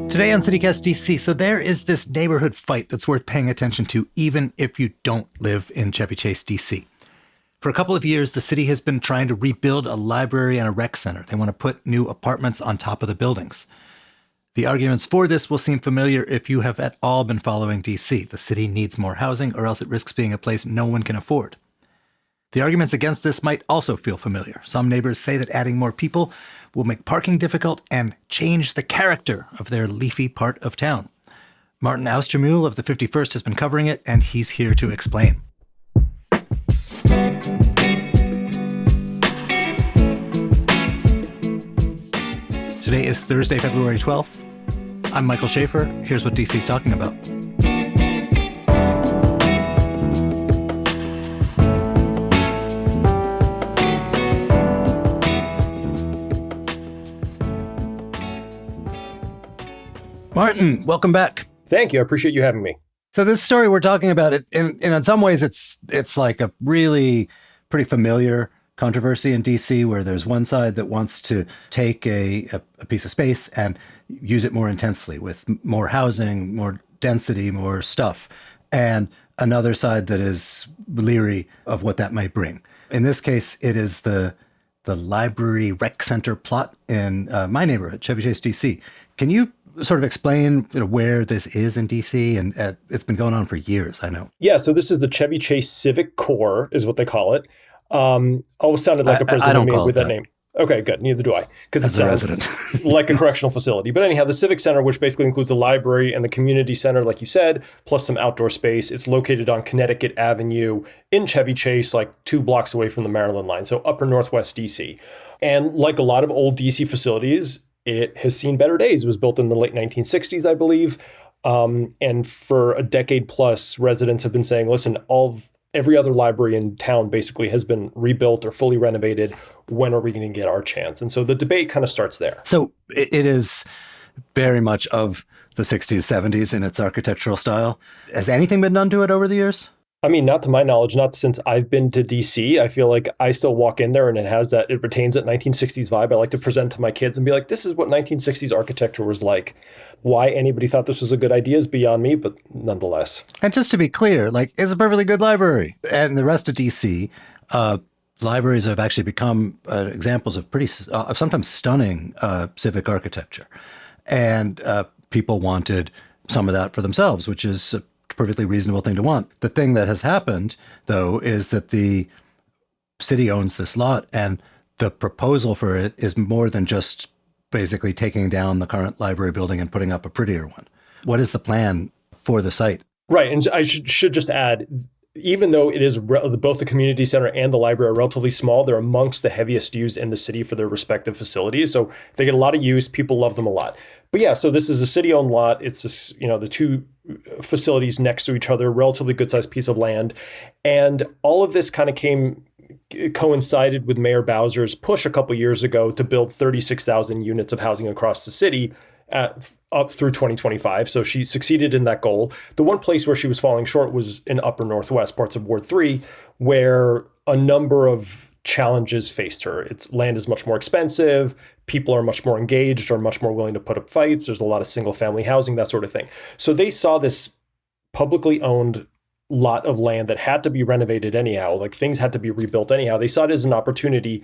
Today on CityCast DC, so there is this neighborhood fight that's worth paying attention to even if you don't live in Chevy Chase, DC. For a couple of years, the city has been trying to rebuild a library and a rec center. They want to put new apartments on top of the buildings. The arguments for this will seem familiar if you have at all been following DC. The city needs more housing or else it risks being a place no one can afford. The arguments against this might also feel familiar. Some neighbors say that adding more people will make parking difficult and change the character of their leafy part of town. Martin Austermuhle of the 51st has been covering it, and he's here to explain. Today is Thursday, February 12th. I'm Michael Schaefer. Here's what DC's talking about. Martin, welcome back. Thank you. I appreciate you having me. So this story we're talking about, in some ways, it's like a really pretty familiar controversy in DC, where there's one side that wants to take a piece of space and use it more intensely with more housing, more density, more stuff, and another side that is leery of what that might bring. In this case, it is the library rec center plot in my neighborhood, Chevy Chase, DC. Can you sort of explain where this is in DC? And it's been going on for years, I know. Yeah, so this is the Chevy Chase Civic Core, is what they call it. Always sounded like a person to me with that name. Okay, good. Neither do I, because it sounds like a correctional facility. But anyhow, the Civic Center, which basically includes the library and the community center, like you said, plus some outdoor space. It's located on Connecticut Avenue in Chevy Chase, like 2 blocks away from the Maryland line, so upper northwest DC. And like a lot of old DC facilities, it has seen better days. It was built in the late 1960s, I believe. And for a decade plus, residents have been saying, listen, every other library in town basically has been rebuilt or fully renovated. When are we going to get our chance? And so the debate kind of starts there. So it is very much of the 60s, 70s in its architectural style. Has anything been done to it over the years? I mean, not to my knowledge, not since I've been to DC. I feel like I still walk in there and it retains that 1960s vibe. I like to present to my kids and be like, this is what 1960s architecture was like. Why anybody thought this was a good idea is beyond me, but nonetheless. And just to be clear, it's a perfectly good library. And the rest of DC, libraries have actually become examples of sometimes stunning civic architecture. And people wanted some of that for themselves, which is a perfectly reasonable thing to want. The thing that has happened, though, is that the city owns this lot, and the proposal for it is more than just basically taking down the current library building and putting up a prettier one. What is the plan for the site? Right. And I should just add, even though it is both the community center and the library are relatively small, they're amongst the heaviest used in the city for their respective facilities. So they get a lot of use. People love them a lot. But yeah, so this is a city-owned lot. It's the 2 facilities next to each other, relatively good-sized piece of land. And all of this kind of coincided with Mayor Bowser's push a couple years ago to build 36,000 units of housing across the city up through 2025. So she succeeded in that goal. The one place where she was falling short was in upper northwest parts of Ward 3, where a number of challenges faced her. Its land is much more expensive. People are much more engaged or much more willing to put up fights. There's a lot of single family housing, that sort of thing. So they saw this publicly owned lot of land that had to be renovated anyhow, like things had to be rebuilt anyhow. They saw it as an opportunity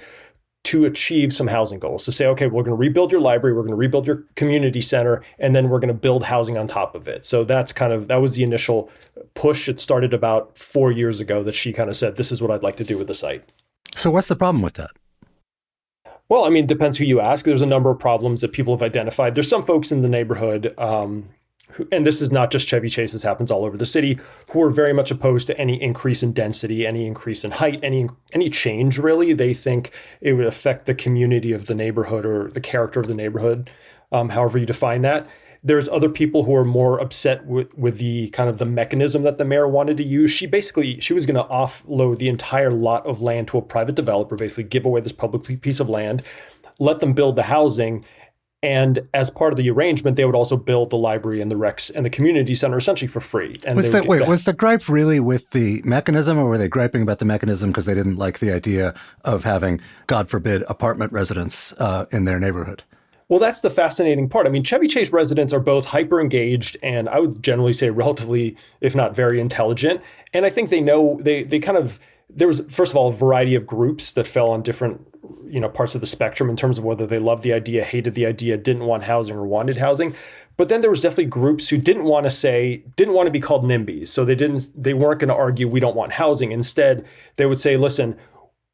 to achieve some housing goals, to say, okay, we're going to rebuild your library, we're going to rebuild your community center, and then we're going to build housing on top of it. So that was the initial push. It started about 4 years ago that she kind of said, this is what I'd like to do with the site. So what's the problem with that? Well, I mean, it depends who you ask. There's a number of problems that people have identified. There's some folks in the neighborhood, and this is not just Chevy Chase, this happens all over the city, who are very much opposed to any increase in density, any increase in height, any change, really. They think it would affect the community of the neighborhood or the character of the neighborhood, however you define that. There's other people who are more upset with the kind of the mechanism that the mayor wanted to use. She was going to offload the entire lot of land to a private developer, basically give away this public piece of land, let them build the housing. And as part of the arrangement, they would also build the library and the recs and the community center essentially for free. And was the gripe really with the mechanism, or were they griping about the mechanism because they didn't like the idea of having, God forbid, apartment residents in their neighborhood? Well, that's the fascinating part. I mean, Chevy Chase residents are both hyper engaged and I would generally say relatively, if not very intelligent. And I think they know they kind of there was first of all a variety of groups that fell on different parts of the spectrum in terms of whether they loved the idea, hated the idea, didn't want housing or wanted housing. But then there was definitely groups who didn't want to be called NIMBYs. So they weren't going to argue we don't want housing. Instead, they would say, listen,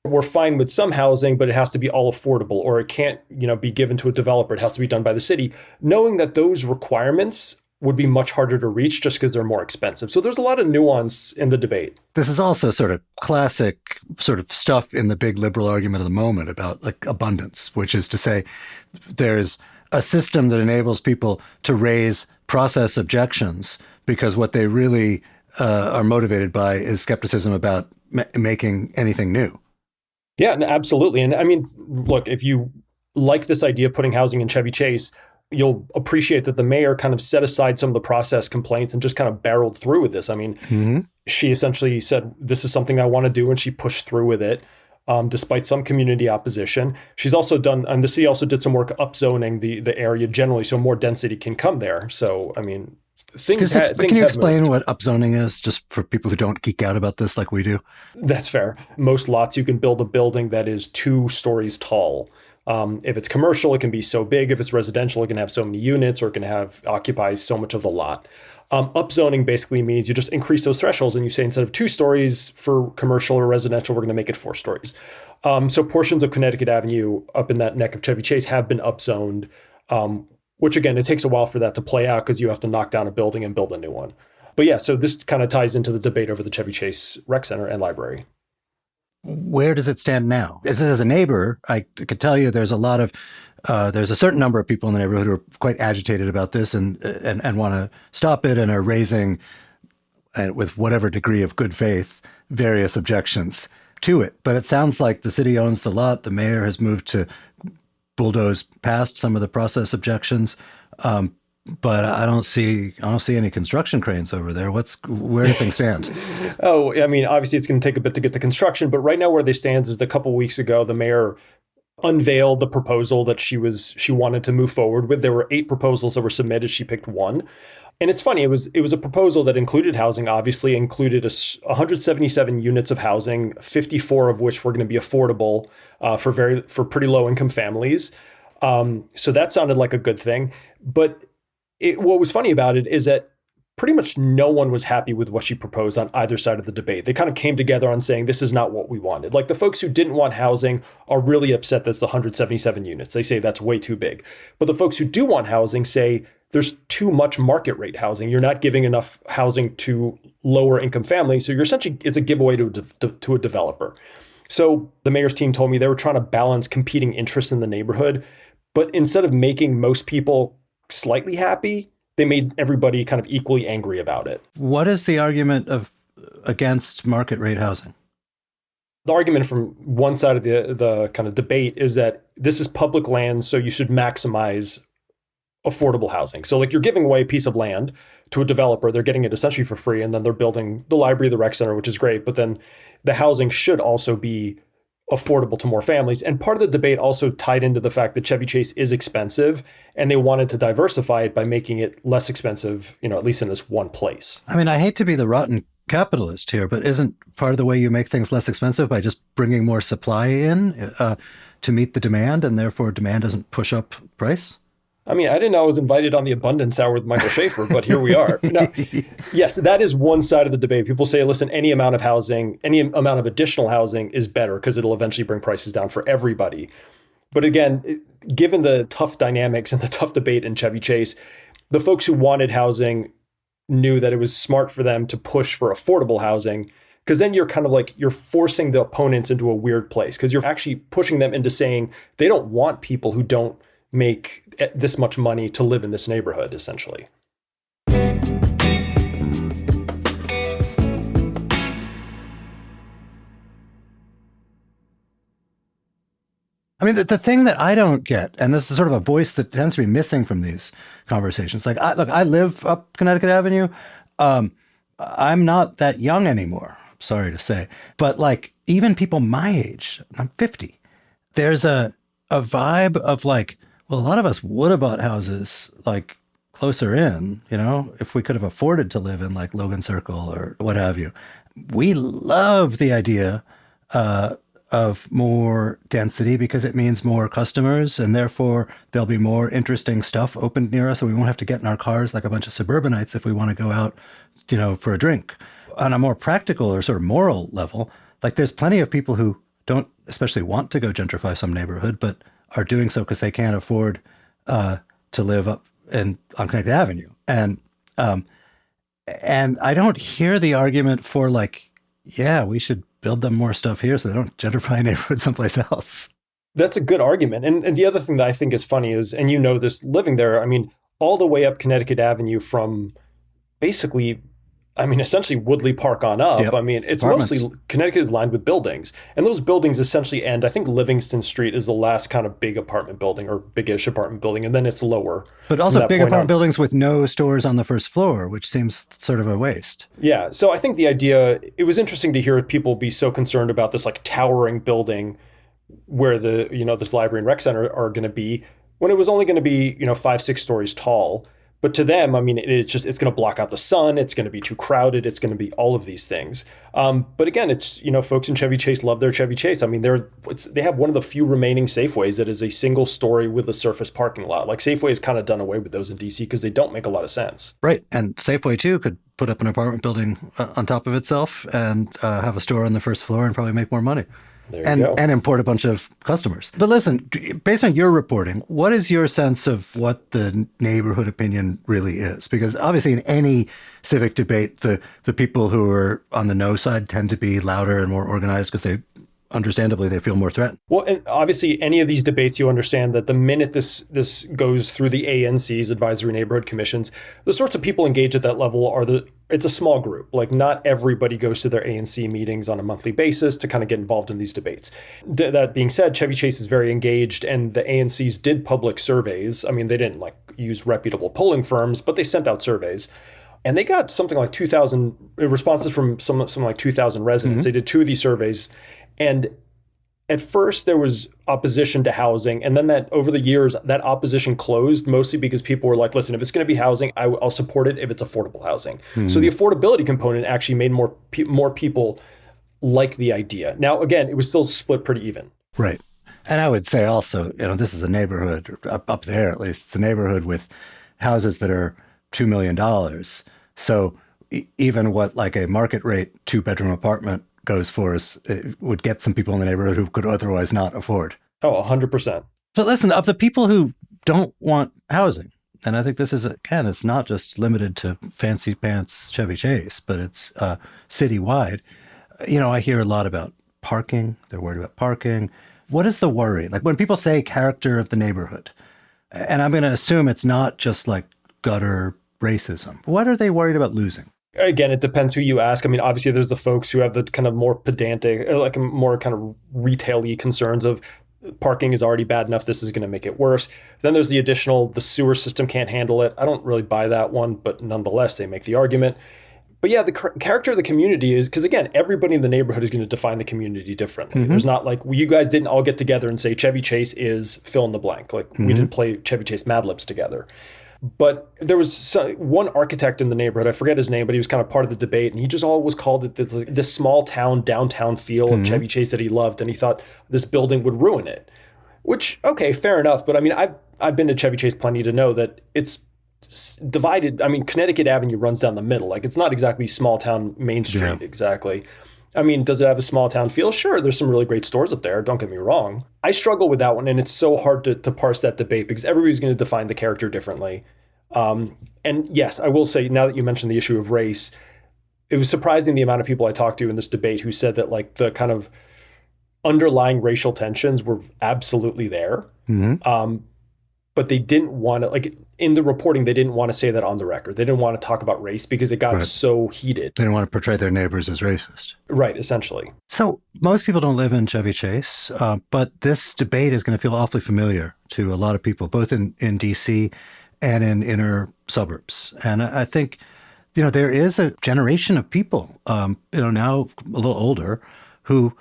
we're fine with some housing, but it has to be all affordable, or it can't, be given to a developer. It has to be done by the city, knowing that those requirements would be much harder to reach just because they're more expensive. So there's a lot of nuance in the debate. This is also sort of classic sort of stuff in the big liberal argument of the moment about like abundance, which is to say there's a system that enables people to raise process objections because what they really are motivated by is skepticism about making anything new. Yeah, absolutely. And I mean, look, if you like this idea of putting housing in Chevy Chase, you'll appreciate that the mayor kind of set aside some of the process complaints and just kind of barreled through with this. I mean, She essentially said, this is something I want to do, and she pushed through with it, despite some community opposition. She's also done, and the city also did some work upzoning the area generally so more density can come there. So, I mean, can you explain what upzoning is, just for people who don't geek out about this like we do? That's fair. Most lots, you can build a building that is 2 stories tall. If it's commercial, it can be so big. If it's residential, it can have so many units, or it can occupy so much of the lot. Upzoning basically means you just increase those thresholds and you say instead of 2 stories for commercial or residential, we're going to make it 4 stories. So portions of Connecticut Avenue up in that neck of Chevy Chase have been upzoned, which again, it takes a while for that to play out because you have to knock down a building and build a new one. But yeah, so this kind of ties into the debate over the Chevy Chase Rec Center and library. Where does it stand now? As a neighbor, I could tell you there's a certain number of people in the neighborhood who are quite agitated about this and want to stop it and are raising, with whatever degree of good faith, various objections to it. But it sounds like the city owns the lot. The mayor has moved to bulldoze past some of the process objections. But I don't see any construction cranes over there. Where do things stand? Oh, I mean, obviously it's going to take a bit to get the construction, but right now where they stand is a couple weeks ago, the mayor unveiled the proposal that she wanted to move forward with. There were 8 proposals that were submitted. She picked one. And it's funny, it was a proposal that included housing, obviously included 177 units of housing, 54 of which were going to be affordable for pretty low income families. So that sounded like a good thing. But what was funny about it is that pretty much no one was happy with what she proposed on either side of the debate. They kind of came together on saying, this is not what we wanted. Like the folks who didn't want housing are really upset that's 177 units. They say that's way too big. But the folks who do want housing say there's too much market rate housing. You're not giving enough housing to lower income families. So you're essentially, it's a giveaway to a developer. So the mayor's team told me they were trying to balance competing interests in the neighborhood. But instead of making most people slightly happy, they made everybody kind of equally angry about it. What is the argument against market rate housing? The argument from one side of the kind of debate is that this is public land, so you should maximize affordable housing. So like you're giving away a piece of land to a developer, they're getting it essentially for free, and then they're building the library, the rec center, which is great, but then the housing should also be affordable to more families. And part of the debate also tied into the fact that Chevy Chase is expensive and they wanted to diversify it by making it less expensive, at least in this one place. I mean, I hate to be the rotten capitalist here, but isn't part of the way you make things less expensive by just bringing more supply in to meet the demand, and therefore demand doesn't push up price? I mean, I didn't know I was invited on the abundance hour with Michael Schaefer, but here we are. Now, yes, that is one side of the debate. People say, listen, any amount of housing, any amount of additional housing is better because it'll eventually bring prices down for everybody. But again, given the tough dynamics and the tough debate in Chevy Chase, the folks who wanted housing knew that it was smart for them to push for affordable housing, because then you're kind of like, you're forcing the opponents into a weird place because you're actually pushing them into saying they don't want people who don't make this much money to live in this neighborhood, essentially. I mean, the thing that I don't get, and this is sort of a voice that tends to be missing from these conversations. Like, I live up Connecticut Avenue. I'm not that young anymore, sorry to say. But like, even people my age, I'm 50, there's a vibe of like, Well, a lot of us would have bought houses like closer in, if we could have afforded to live in like Logan Circle or what have you. We love the idea of more density because it means more customers and therefore there'll be more interesting stuff opened near us and we won't have to get in our cars like a bunch of suburbanites if we want to go out, for a drink. On a more practical or sort of moral level, like there's plenty of people who don't especially want to go gentrify some neighborhood, but are doing so because they can't afford to live up on Connecticut Avenue. And I don't hear the argument for like, yeah, we should build them more stuff here so they don't gentrify a neighborhood someplace else. That's a good argument. And the other thing that I think is funny is, and this living there, I mean, all the way up Connecticut Avenue from basically, essentially Woodley Park on up. Yep. I mean, it's Apartments. mostly, Connecticut is lined with buildings. And those buildings essentially end, I think Livingston Street is the last kind of big apartment building or big-ish apartment building, and then it's lower. But also big apartment buildings with no stores on the first floor, which seems sort of a waste. Yeah. So I think the idea, it was interesting to hear people be so concerned about this like towering building where this library and rec center are going to be, when it was only going to be, 5-6 stories tall. But to them, it's going to block out the sun. It's going to be too crowded. It's going to be all of these things. But again, it's, folks in Chevy Chase love their Chevy Chase. They have one of the few remaining Safeways that is a single story with a surface parking lot. Like Safeway has kind of done away with those in DC because they don't make a lot of sense. Right. And Safeway too could put up an apartment building on top of itself and have a store on the first floor and probably make more money. And import a bunch of customers. But listen, based on your reporting, what is your sense of what the neighborhood opinion really is? Because obviously in any civic debate, the people who are on the no side tend to be louder and more organized because understandably, they feel more threatened. Well, and obviously, any of these debates, you understand that the minute this goes through the ANCs, Advisory Neighborhood Commissions, the sorts of people engaged at that level it's a small group. Like not everybody goes to their ANC meetings on a monthly basis to kind of get involved in these debates. That being said, Chevy Chase is very engaged, and the ANCs did public surveys. They didn't like use reputable polling firms, but they sent out surveys. And they got something like 2,000 responses from something like 2,000 residents. Mm-hmm. They did 2 of these surveys. And at first there was opposition to housing. And then over the years, that opposition closed mostly because people were like, listen, if it's going to be housing, I'll support it if it's affordable housing. Mm-hmm. So the affordability component actually made more people like the idea. Now, again, it was still split pretty even. Right. And I would say also, this is a neighborhood, up there at least, it's a neighborhood with houses that are $2 million. So even what like a market rate 2-bedroom apartment goes for it would get some people in the neighborhood who could otherwise not afford. Oh, 100%. But listen, of the people who don't want housing, and I think this is, again, it's not just limited to fancy pants Chevy Chase, but it's citywide. I hear a lot about parking. They're worried about parking. What is the worry? Like when people say character of the neighborhood, and I'm going to assume it's not just like gutter racism. What are they worried about losing? Again, it depends who you ask. Obviously, there's the folks who have the kind of more pedantic, like more kind of retail-y concerns of parking is already bad enough, this is going to make it worse. Then there's the sewer system can't handle it. I don't really buy that one, but nonetheless, they make the argument. But yeah, the character of the community is, because again, everybody in the neighborhood is going to define the community differently. Mm-hmm. There's not like, you guys didn't all get together and say Chevy Chase is fill in the blank. Like we didn't play Chevy Chase Mad Libs together. But there was one architect in the neighborhood, I forget his name, but he was kind of part of the debate. And he just always called it this small town, downtown feel of Chevy Chase that he loved. And he thought this building would ruin it. Which, okay, fair enough. But I've been to Chevy Chase plenty to know that it's divided. Connecticut Avenue runs down the middle. Like it's not exactly small town Main Street, exactly. Does it have a small town feel? Sure, there's some really great stores up there. Don't get me wrong. I struggle with that one, and it's so hard to parse that debate because everybody's going to define the character differently. And yes, I will say, now that you mentioned the issue of race, it was surprising the amount of people I talked to in this debate who said that like the kind of underlying racial tensions were absolutely there. Mm-hmm. But they didn't want to, like in the reporting, they didn't want to say that on the record. They didn't want to talk about race because it got so heated. They didn't want to portray their neighbors as racist. Right, essentially. So most people don't live in Chevy Chase, but this debate is going to feel awfully familiar to a lot of people, both in D.C. and in inner suburbs. And I think, there is a generation of people, now a little older, who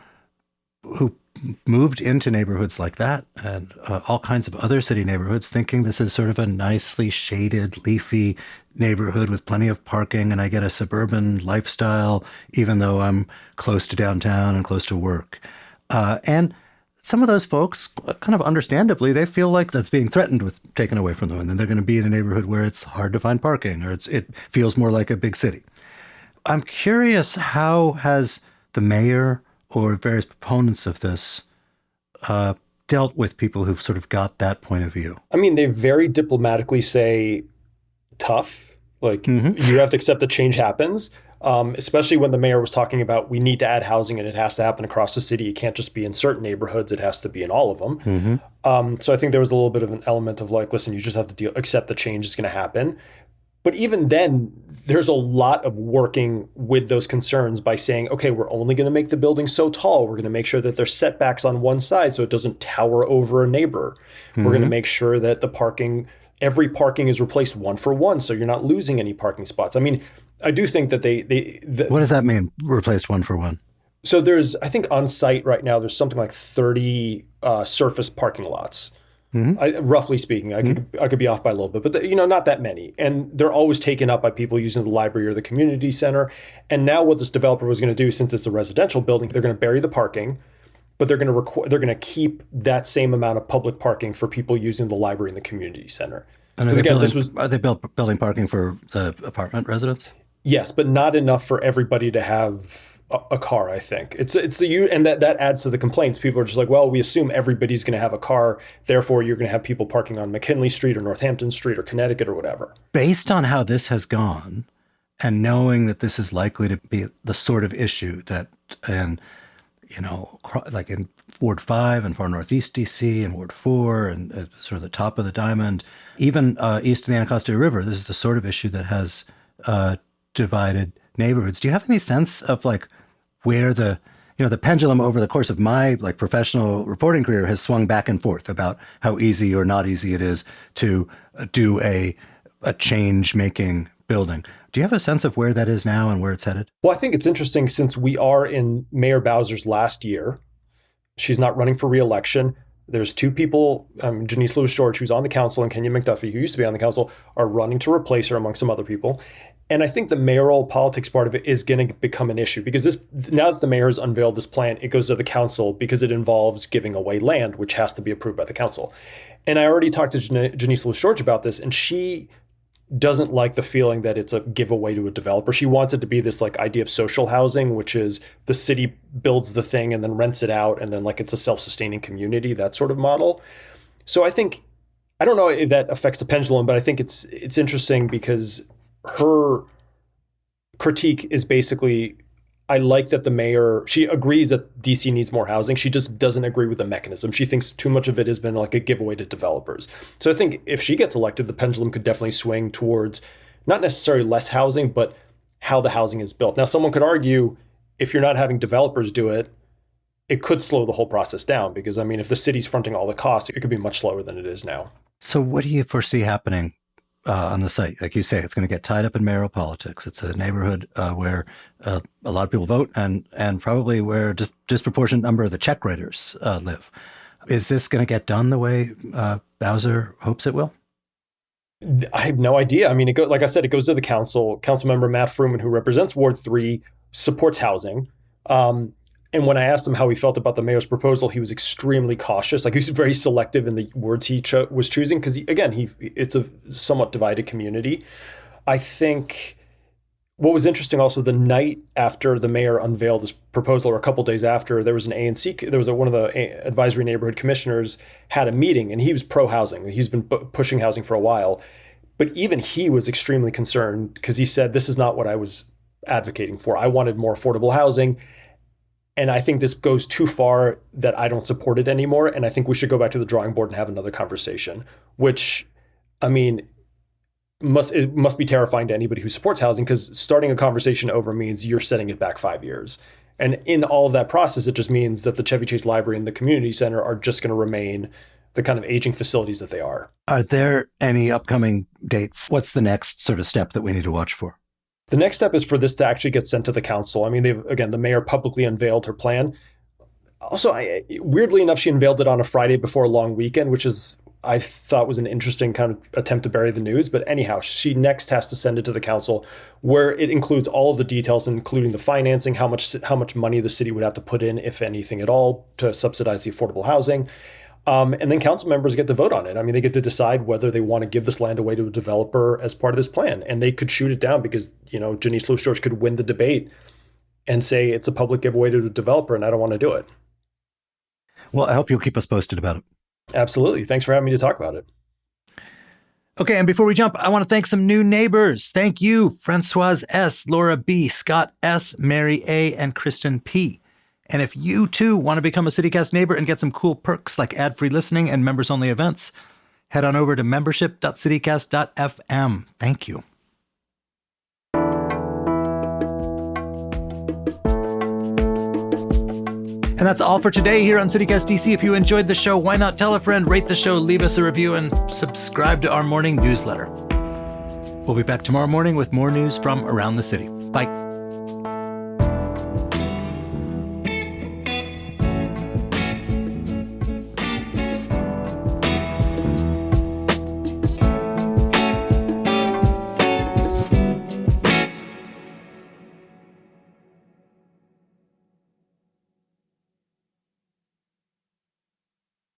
moved into neighborhoods like that and all kinds of other city neighborhoods thinking this is sort of a nicely shaded, leafy neighborhood with plenty of parking and I get a suburban lifestyle, even though I'm close to downtown and close to work. And some of those folks, kind of understandably, they feel like that's being threatened with taken away from them. And then they're going to be in a neighborhood where it's hard to find parking or it feels more like a big city. I'm curious, how has the mayor or various proponents of this dealt with people who've sort of got that point of view? I mean, they very diplomatically say tough, like you have to accept that change happens, especially when the mayor was talking about we need to add housing and it has to happen across the city. It can't just be in certain neighborhoods. It has to be in all of them. So I think there was a little bit of an element of like, listen, you just have to accept the change is going to happen. But even then, there's a lot of working with those concerns by saying, okay, we're only going to make the building so tall. We're going to make sure that there's setbacks on one side so it doesn't tower over a neighbor. We're going to make sure that every parking is replaced one for one, so you're not losing any parking spots. I mean, I do think that what does that mean, replaced one for one? So I think on site right now, there's something like 30 surface parking lots. Roughly speaking, I could be off by a little bit, but not that many. And they're always taken up by people using the library or the community center. And now what this developer was going to do, since it's a residential building, they're going to bury the parking, but they're going to keep that same amount of public parking for people using the library and the community center. And are they building parking for the apartment residents? Yes, but not enough for everybody to have a car, I think. And that adds to the complaints. People are just like, well, we assume everybody's going to have a car, therefore you're going to have people parking on McKinley Street or Northampton Street or Connecticut or whatever. Based on how this has gone, and knowing that this is likely to be the sort of issue that, and like in Ward 5 and far northeast DC and Ward 4 and sort of the top of the diamond, even east of the Anacostia River, this is the sort of issue that has divided neighborhoods. Do you have any sense of like where the pendulum over the course of my like professional reporting career has swung back and forth about how easy or not easy it is to do a change-making building? Do you have a sense of where that is now and where it's headed? Well, I think it's interesting since we are in Mayor Bowser's last year. She's not running for re-election. There's two people, Janice Lewis-George, who's on the council, and Kenya McDuffie, who used to be on the council, are running to replace her among some other people. And I think the mayoral politics part of it is going to become an issue because now that the mayor has unveiled this plan, it goes to the council because it involves giving away land, which has to be approved by the council. And I already talked to Janice Lewis-George about this, and she doesn't like the feeling that it's a giveaway to a developer. She wants it to be this like idea of social housing, which is the city builds the thing and then rents it out, and then like it's a self-sustaining community, that sort of model. So I don't know if that affects the pendulum, but I think it's interesting because her critique is basically, I like that the mayor, she agrees that DC needs more housing. She just doesn't agree with the mechanism. She thinks too much of it has been like a giveaway to developers. So I think if she gets elected, the pendulum could definitely swing towards not necessarily less housing, but how the housing is built. Now, someone could argue if you're not having developers do it, it could slow the whole process down because, I mean, if the city's fronting all the costs, it could be much slower than it is now. So what do you foresee happening on the site? Like you say, it's going to get tied up in mayoral politics. It's a neighborhood where a lot of people vote and probably where a disproportionate number of the check writers live. Is this going to get done the way Bowser hopes it will? I have no idea. I mean, like I said, it goes to the council. Councilmember Matt Fruman, who represents Ward 3, supports housing. And when I asked him how he felt about the mayor's proposal, he was extremely cautious. Like he was very selective in the words he was choosing because, it's a somewhat divided community. I think what was interesting also, the night after the mayor unveiled this proposal, or a couple days after, there was an one of the advisory neighborhood commissioners had a meeting, and he was pro-housing. He's been pushing housing for a while. But even he was extremely concerned because he said, this is not what I was advocating for. I wanted more affordable housing. And I think this goes too far that I don't support it anymore. And I think we should go back to the drawing board and have another conversation, which, I mean, it must be terrifying to anybody who supports housing because starting a conversation over means you're setting it back 5 years. And in all of that process, it just means that the Chevy Chase Library and the community center are just going to remain the kind of aging facilities that they are. Are there any upcoming dates? What's the next sort of step that we need to watch for? The next step is for this to actually get sent to the council. I mean, the mayor publicly unveiled her plan. Also, weirdly enough, she unveiled it on a Friday before a long weekend, which is I thought was an interesting kind of attempt to bury the news. But anyhow, she next has to send it to the council, where it includes all of the details, including the financing, how much money the city would have to put in, if anything at all, to subsidize the affordable housing. And then council members get to vote on it. I mean, they get to decide whether they want to give this land away to a developer as part of this plan. And they could shoot it down because, Janice Louis George could win the debate and say it's a public giveaway to a developer and I don't want to do it. Well, I hope you'll keep us posted about it. Absolutely. Thanks for having me to talk about it. Okay, and before we jump, I want to thank some new neighbors. Thank you, Francoise S., Laura B., Scott S., Mary A., and Kristen P. And if you, too, want to become a CityCast neighbor and get some cool perks like ad-free listening and members-only events, head on over to membership.citycast.fm. Thank you. And that's all for today here on CityCast DC. If you enjoyed the show, why not tell a friend, rate the show, leave us a review, and subscribe to our morning newsletter. We'll be back tomorrow morning with more news from around the city. Bye.